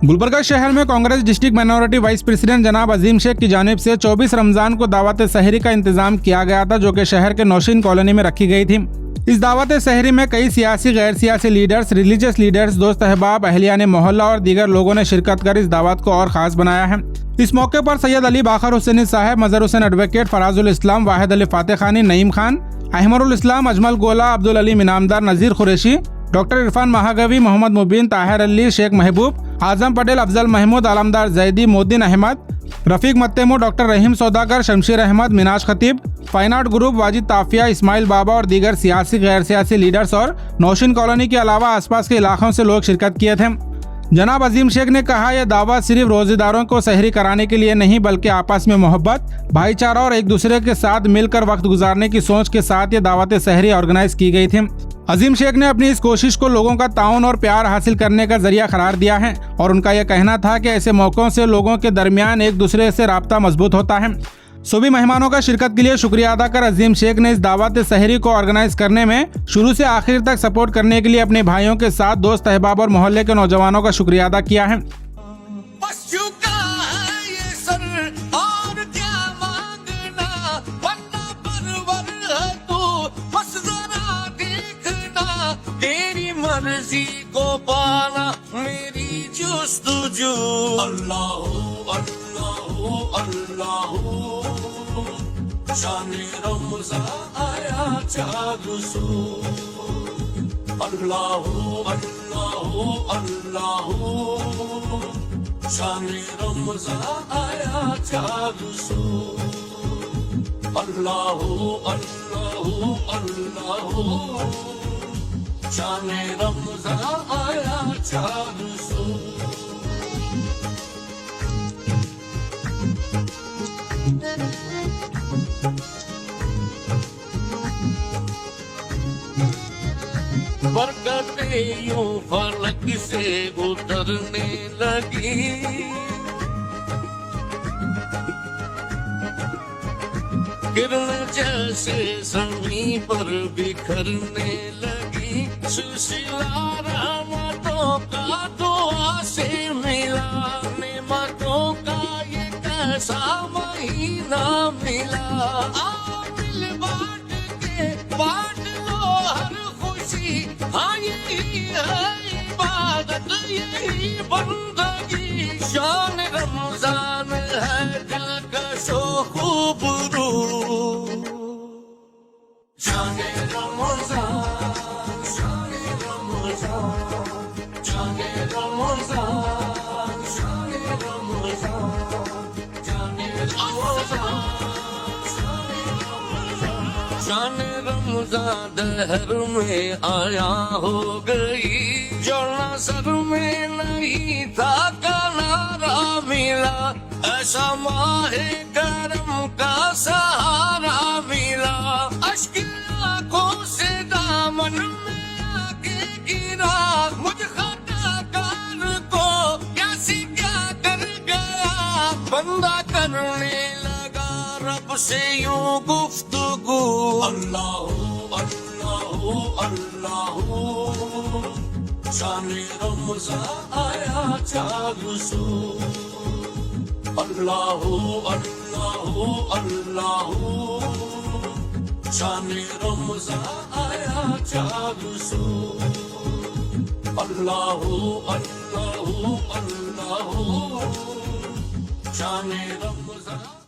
गुलबर्गा शहर में Congress district minority vice president जनाब अजीम शेख की जानिब से 24 रमजान को दावत सहरी का इंतजाम किया गया था, जो कि शहर के नौशीन कॉलोनी में रखी गई थी। इस दावत सहरी में कई सियासी गैर सियासी लीडर्स, रिलीजियस लीडर्स, दोस्त अहबाब, अहलियान मोहल्ला और दीगर लोगों ने शिरकत कर इस दावत को और खास बनाया है। इस मौके पर Syed Ali Baqar Hussaini Sahab, Mazhar Hussain advocate, Farazul Islam, Wahid Ali Fateh Khani, Naeem Khan, Ahmarul Islam, Ajmal Gola, Abdul Ali Minamdar, Nazir Qureshi, doctor Irfan Mahagavi, Mohammad Mubeen, Tahir Ali, Sheikh Mehboob, Azam Patel, Afzal Mahmood, Alamdar Zaidi, Modin Ahmed, Rafiq Mattemu, doctor Rahim Saudagar, Shamsheer Ahmed, Minaj Khatib, fine art group, Wajid Tafia, Ismail Baba और दीगर सियासी गैर सियासी लीडर्स और नौशीन कॉलोनी के अलावा आसपास के इलाकों से लोग शिरकत किए थे। जनाब अजीम शेख ने कहा, यह दावत सिर्फ रोजेदारों को सहरी कराने के लिए नहीं, बल्कि आपस में मोहब्बत, भाईचारा और एक दूसरे के साथ मिलकर वक्त गुजारने की सोच के साथ ये दावत सहरी ऑर्गेनाइज की गई थी। अजीम शेख ने अपनी इस कोशिश को लोगों का ताउन और प्यार हासिल करने का जरिया करार दिया है और उनका यह कहना था कि ऐसे मौक़ों से लोगों के दरमियान एक दूसरे से राब्ता मजबूत होता है। सभी मेहमानों का शिरकत के लिए शुक्रिया अदा कर अजीम शेख ने इस दावत सहरी को ऑर्गेनाइज करने में शुरू से आखिर तक सपोर्ट करने के लिए अपने भाइयों के साथ दोस्त अहबाब और मोहल्ले के नौजवानों का शुक्रिया अदा किया है। मर्जी को पाना मेरी जुस्तजू, अल्लाह अल्लाह अल्लाह, शाने रमज़ान आया चाँद सो, अल्लाह अल्लाह अल्लाह, शाने रमज़ान आया चाँद सो, अल्लाह अल्लाह अल्लाह, शाने रमज़ान आया चाँद सो। बरकतें यूं फलक से उतरने लगी, किरण जैसे ज़मीं पर बिखरने लगी, सिलसिला रहमतों का दुआ से मिला, नेमतों का ये कैसा महीना मिला, आओ दिल बांट लो हर खुशी, हाँ यही है इबादत, यही बंदगी, शान रमज़ान है दिल का शो खूबरू, शाने रमज़ान, शाने रमज़ान, शाने रमज़ान, शाने रमज़ान, शाने रमज़ान, शाने रमज़ान दहर में आया हो गई, जो नज़र में नहीं था किनारा मिला, ऐसा माहे करम का सहारा मिला, अश्क आँखों से दामन में आके गिरा, मुझ खताकार को कैसी क्या कर गया, बंदा करने लगा रब से यूं गुफ्तगू, अल्लाह अल्लाह अल्लाह, शाने रमज़ान आया चाँद सो, अल्लाह अल्लाह अल्लाह, शाने रमज़ान आया चाँद सो, अल्लाह अल्लाह अल्लाह, शाने रमज़ान।